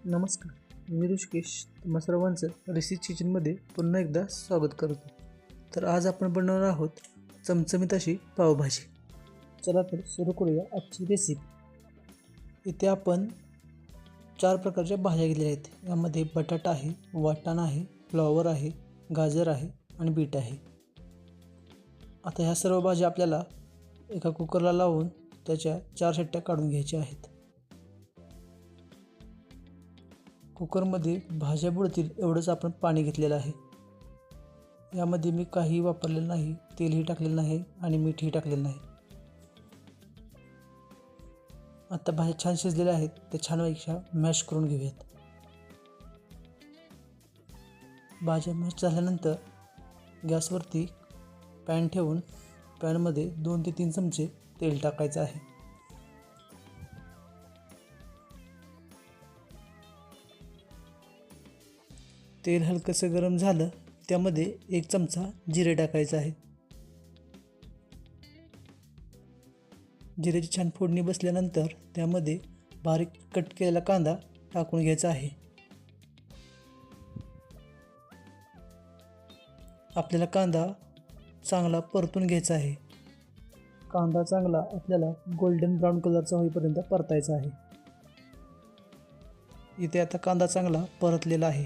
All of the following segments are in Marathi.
नमस्कार, मी ऋषिकेश तुम्हा सर्वांचं रेसिपी किचनमध्ये पुन्हा एकदा स्वागत करतो. तर आज आपण बनवणार आहोत चमचमीत अशी पावभाजी. चला तर सुरू करूया आजची रेसिपी. इथे आपण 4 प्रकारच्या भाज्या घेतलेल्या आहेत. यामध्ये बटाटा आहे, वाटाणा आहे, फ्लॉवर आहे, गाजर आहे आणि बीट आहे. आता ह्या सर्व भाज्या आपल्याला एका कुकरला लावून त्याच्या 4 शिट्ट्या काढून घ्यायच्या आहेत. कुकरमध्ये भाज्या बुडतील एवढंच आपण पाणी घेतलेलं आहे. यामध्ये मी काही वापरलेलं नाही, तेलही टाकलेलं नाही आणि मीठही टाकलेलं नाही. आता भाज्या छान शिजलेल्या आहेत, ते छानपैकी मॅश करून घेऊयात. भाज्या मॅश झाल्यानंतर गॅसवरती पॅन ठेवून पॅनमध्ये 2 ते 3 चमचे तेल टाकायचं आहे. तेल हलकंसं गरम झालं, त्यामध्ये 1 चमचा जिरे टाकायचं आहे. जिऱ्याची छान फोडणी बसल्यानंतर त्यामध्ये बारीक कट केलेला कांदा टाकून घ्यायचा आहे. आपल्याला कांदा चांगला परतून घ्यायचा आहे. कांदा चांगला आपल्याला गोल्डन ब्राऊन कलरचा होईपर्यंत परतायचा आहे. इथे आता कांदा चांगला परतलेला आहे.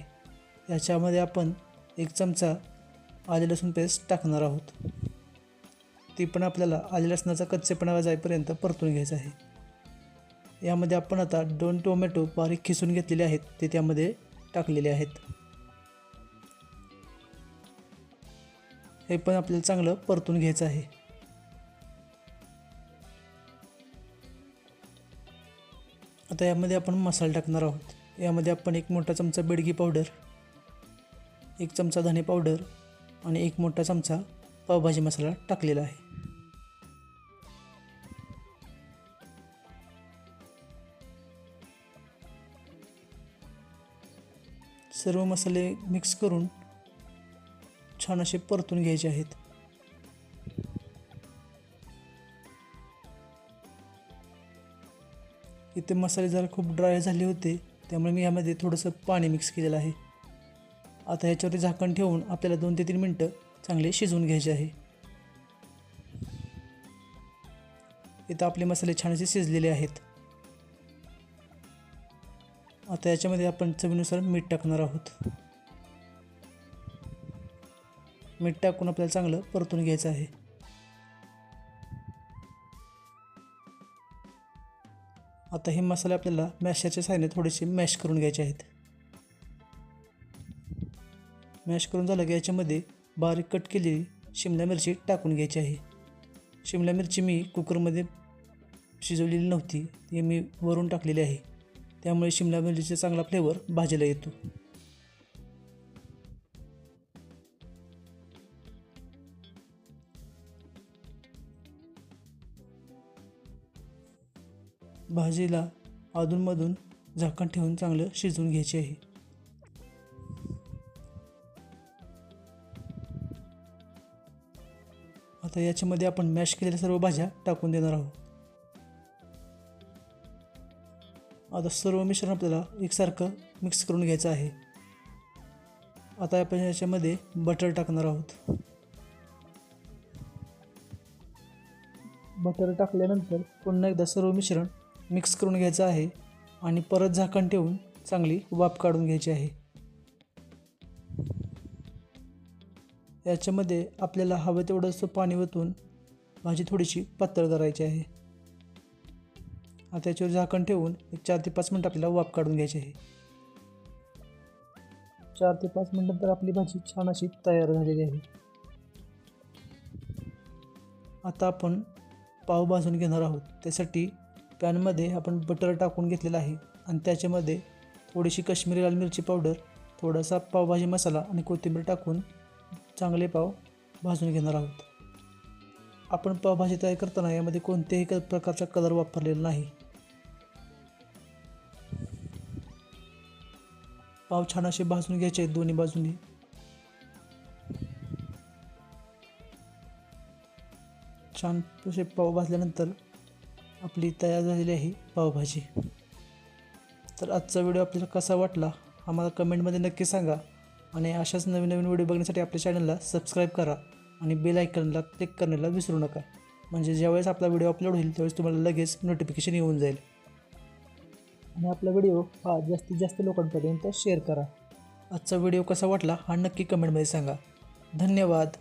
याच्यामध्ये आपण 1 चमचा आले लसूण पेस्ट टाकणार आहोत. ती पण आपल्याला आले लसणाचा कच्चेपणा जाईपर्यंत परतून घ्यायचं आहे. यामध्ये आपण आता 2 टोमॅटो बारीक खिसून घेतलेले आहेत, ते त्यामध्ये टाकलेले आहेत. हे पण आपल्याला चांगलं परतून घ्यायचं आहे. आता यामध्ये आपण मसाला टाकणार आहोत. यामध्ये आपण 1 मोठा चमचा बेडगी पावडर, 1 चमचा धने पावडर आणि 1 मोठा चमचा पावभाजी मसाला टाकलेला आहे. सर्व मसाले मिक्स करून छान असे परतून घ्यायचे आहेत. इथे मसाले जरा खूप ड्राय झाले होते, त्यामुळे मी यामध्ये थोडंसं पाणी मिक्स केलेलं आहे. आता ह्याच्यावरती झाकण ठेवून आपल्याला 2 ते 3 मिनटं चांगले शिजवून घ्यायचे आहे. इथं आपले मसाले छान असे शिजलेले आहेत. आता याच्यामध्ये आपण चवीनुसार मीठ टाकणार आहोत. मीठ टाकून आपल्याला चांगलं परतून घ्यायचं आहे. आता हे मसाले आपल्याला मॅशरच्या साहाय्याने थोडेसे मॅश करून घ्यायचे आहेत. मॅश करून झालं की याच्यामध्ये बारीक कट केलेली शिमला मिरची टाकून घ्यायची आहे. शिमला मिरची मी कुकरमध्ये शिजवलेली नव्हती, ती मी वरून टाकलेली आहे. त्यामुळे शिमला मिरचीचा चांगला फ्लेवर भाजीला येतो. भाजीला अधूनमधून झाकण ठेवून चांगलं शिजवून घ्यायचे आहे. आता याच्यामध्ये आपण मॅश केलेल्या सर्व भाज्या टाकून देणार आहोत. आता सर्व मिश्रण आपल्याला एकसारखं मिक्स करून घ्यायचं आहे. आता आपण याच्यामध्ये बटर टाकणार आहोत. बटर टाकल्यानंतर पुन्हा एकदा सर्व मिश्रण मिक्स करून घ्यायचं आहे आणि परत झाकण ठेवून चांगली वाफ काढून घ्यायची आहे. याच्यामध्ये आपल्याला हवं तेवढंसं पाणी ओतून भाजी थोडीशी पातळ करायची आहे. आता याच्यावर झाकण ठेवून 4 ते 5 मिनटं आपल्याला वाफ काढून घ्यायची आहे. 4 ते 5 मिनटानंतर आपली भाजी छान अशी तयार झालेली आहे. आता आपण पाव भाजून घेणार आहोत. त्यासाठी पॅनमध्ये आपण बटर टाकून घेतलेलं आहे आणि त्याच्यामध्ये थोडीशी काश्मीरी लाल मिरची पावडर, थोडासा पावभाजी मसाला आणि कोथिंबीर टाकून चांगले पाव भाजून घेणार आहोत. आपण पावभाजी तयार करताना यामध्ये कोणत्याही प्रकारचा कलर वापरलेला नाही. पाव छान असे भाजून घ्यायचे आहेत दोन्ही बाजूनी. छान असे पाव भाजल्यानंतर आपली तयार झालेली आहे पावभाजी. तर तर आजचा व्हिडिओ आपल्याला कसा वाटला आम्हाला कमेंटमध्ये नक्की सांगा आणि अशाच नवीन नवीन व्हिडिओ बघण्यासाठी आपल्या चॅनलला सबस्क्राईब करा आणि बेल आयकॉनला क्लिक करण्याला विसरू नका, म्हणजे ज्यावेळेस आपला व्हिडिओ अपलोड होईल त्यावेळेस तुम्हाला लगेच नोटिफिकेशन येऊन जाईल. आणि आपला व्हिडिओ हा जास्तीत जास्त लोकांपर्यंत शेअर करा. आजचा व्हिडिओ कसा वाटला हा नक्की कमेंटमध्ये सांगा. धन्यवाद.